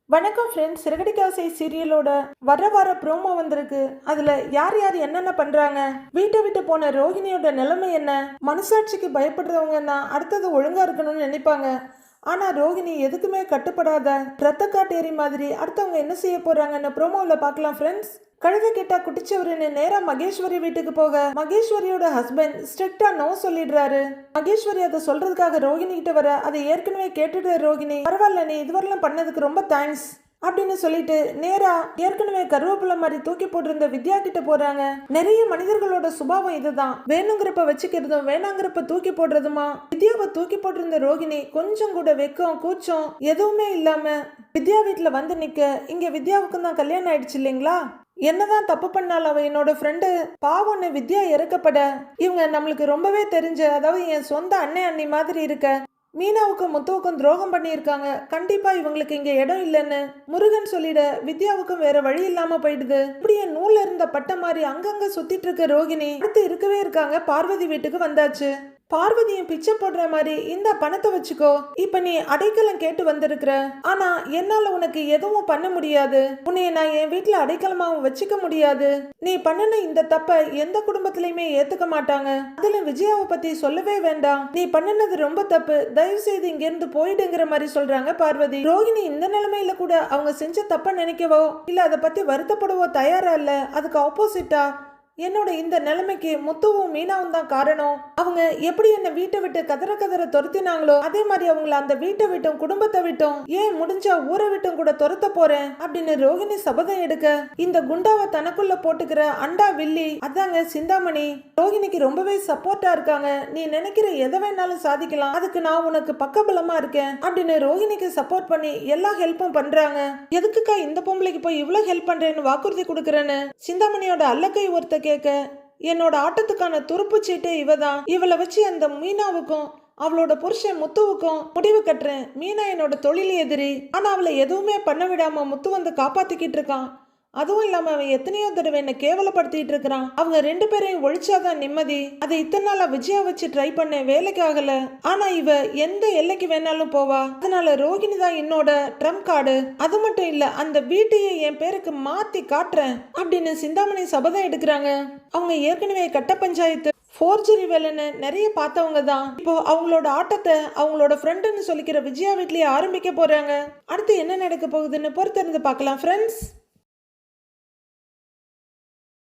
வணக்கம் ஃப்ரெண்ட்ஸ். சிறகடிக்காசை சீரியலோட வார ப்ரோமோ வந்திருக்கு. அதுல யார் யார் என்னென்ன பண்றாங்க, வீட்டை விட்டு போன ரோஹிணியோட நிலைமை என்ன, மனசாட்சிக்கு பயப்படுறவங்கன்னா அடுத்தது ஒழுங்கா இருக்கணும்னு நினைப்பாங்க. ஆனா ரோஹிணி எதுக்குமே கட்டுப்படாத ரத்த காட்டேரி மாதிரி அடுத்தவங்க என்ன செய்ய போறாங்கன்னு ப்ரோமோவில் பார்க்கலாம் ஃப்ரெண்ட்ஸ். கழுத கேட்டா குட்டிச்சவருன்னு நேரா மகேஸ்வரி வீட்டுக்கு போக மகேஸ்வரியோட ஹஸ்பண்ட் ஸ்ட்ரிக்டா நோ சொல்லிடுறாரு. மகேஸ்வரி அதை சொல்றதுக்காக ரோஹிணி கிட்ட வர அதை ஏற்கனவே கேட்டுட்டு ரோஹிணி, பரவாயில்ல நீ இதுவரையிலும் பண்ணதுக்கு ரொம்ப தேங்க்ஸ் அப்படின்னு சொல்லிட்டு நேரா ஏற்கனவே கருவேப்பிலை மாதிரி தூக்கி போட்டிருந்த வித்யா கிட்ட போறாங்க. நிறைய மனிதர்களோட சுபாவம் இதுதான், வேணுங்கிறப்ப வச்சுக்கிறதும் வேணாங்கிறப்ப தூக்கி போடுறதுமா. வித்யாவை தூக்கி போட்டிருந்த ரோஹிணி கொஞ்சம் கூட வெக்கம் கூச்சம் எதுவுமே இல்லாம வித்யா வீட்டுல வந்து நிக்க, இங்க வித்யாவுக்கும் தான் கல்யாணம் ஆயிடுச்சு இல்லைங்களா, என்னதான் தப்பு பண்ணாலும் அவ என்னோட ஃப்ரெண்டு பாவம்னு வித்யா இறக்கப்பட, இவங்க நம்மளுக்கு ரொம்பவே தெரிஞ்ச, அதாவது என் சொந்த அண்ணி மாதிரி இருக்க மீனாவுக்கும் முத்துவுக்கும் துரோகம் பண்ணியிருக்காங்க, கண்டிப்பா இவங்களுக்கு இங்க இடம் இல்லைன்னு முருகன் சொல்லிட வித்யாவுக்கும் வேற வழி இல்லாம போயிடுது. இப்படியே நூல்ல இருந்த பட்ட மாதிரி அங்கங்க சுத்திட்டு இருக்க ரோஹிணி அடுத்து இருக்கவே இருக்காங்க பார்வதி வீட்டுக்கு வந்தாச்சு. பார்வதியும் பிச்சை போடுற மாதிரி, இந்த பணத்தை வச்சுக்கோ, இப்ப நீ அடைக்கலம் கேட்டு வந்திருக்கிற, ஆனா என்னால உனக்கு எதுவும் பண்ண முடியாது, உன்னைய நான் என் வீட்டுல அடைக்கலமாவும் வச்சுக்க முடியாது, நீ பண்ணின இந்த தப்ப எந்த குடும்பத்திலயுமே ஏத்துக்க மாட்டாங்க, அதுல விஜயாவை பத்தி சொல்லவே வேண்டாம், நீ பண்ணினது ரொம்ப தப்பு, தயவு செய்து இங்க இருந்து போயிடுங்கிற மாதிரி சொல்றாங்க பார்வதி. ரோஹிணி இந்த நிலைமையில கூட அவங்க செஞ்ச தப்ப நினைக்கவோ இல்ல அதை பத்தி வருத்தப்படவோ தயாரா இல்ல, அதுக்கு ஆப்போசிட்டா என்னோட இந்த நிலைமைக்கு முத்துவும் மீனாவும் தான் காரணம், அவங்க எப்படி என்ன வீட்டை விட்டு கதற துரத்தினாங்களோ அதே மாதிரி அவங்கள அந்த வீட்டை விட்டும் குடும்பத்தை விட்டும் ஏன் முடிஞ்சா ஊரை விட்டும் கூட துரத்த போறேன் அப்படின்னு ரோஹிணி சபதம் எடுக்க, இந்த குண்டாவை தனக்குள்ள போட்டுக்கிற அண்டா வில்லி அதாங்க சிந்தாமணி ரோஹிணிக்கு ரொம்பவே சப்போர்ட்டா இருக்காங்க. நீ நினைக்கிற எதை வேணாலும் சாதிக்கலாம், அதுக்கு நான் உனக்கு பக்கபலமா இருக்கேன் அப்படின்னு ரோஹிணிக்கு சப்போர்ட் பண்ணி எல்லா ஹெல்ப்பும் பண்றாங்க. எதுக்குக்கா இந்த பொம்பளைக்கு போய் இவ்வளவு ஹெல்ப் பண்றேன்னு வாக்குறுதி கொடுக்கறேன்னு சிந்தாமணியோட அல்லக்கை ஒருத்த கேட்க, என்னோட ஆட்டத்துக்கான துருப்பு சீட்டே இவதான், இவளை வச்சு அந்த மீனாவுக்கும் அவளோட புருஷன் முத்துவுக்கும் முடிவு கட்டுறேன். மீனா என்னோட தொழில் எதிரி, ஆனா அவளை எதுவுமே பண்ண விடாம முத்து வந்து காப்பாத்திக்கிட்டு இருக்கான், அதுவும் இல்லாம அவன் எத்தனையோ தடவை என்ன கேவலப்படுத்திட்டு இருக்கிறான், அவங்க ரெண்டு பேரையும் ஒழிச்சாதான் நிம்மதி, அதை இத்தனை நாளா விஜயா வச்சு ட்ரை பண்ண வேலைக்கு ஆகல, ஆனா இவ எந்த எல்லைக்கு வேணாலும் போவா, அதனால ரோஹிணி தான் என்னோட ட்ரம் கார்டு, அது மட்டும் இல்ல அந்த வீட்டையே என் பேருக்கு மாத்தி காட்டுறேன் அப்படின்னு சிந்தாமணி சபதம் எடுக்கிறாங்க. அவங்க ஏற்கனவே கட்ட பஞ்சாயத்து ஃபோர்ஜரி வேலைன்னு நிறைய பார்த்தவங்க தான் இப்போ அவங்களோட ஆட்டத்தை அவங்களோட ஃப்ரெண்டுன்னு சொல்லிக்கிற விஜயா வீட்லயே ஆரம்பிக்க போறாங்க. அடுத்து என்ன நடக்க போகுதுன்னு பொறுத்திருந்து பார்க்கலாம் ஃப்ரெண்ட்ஸ்.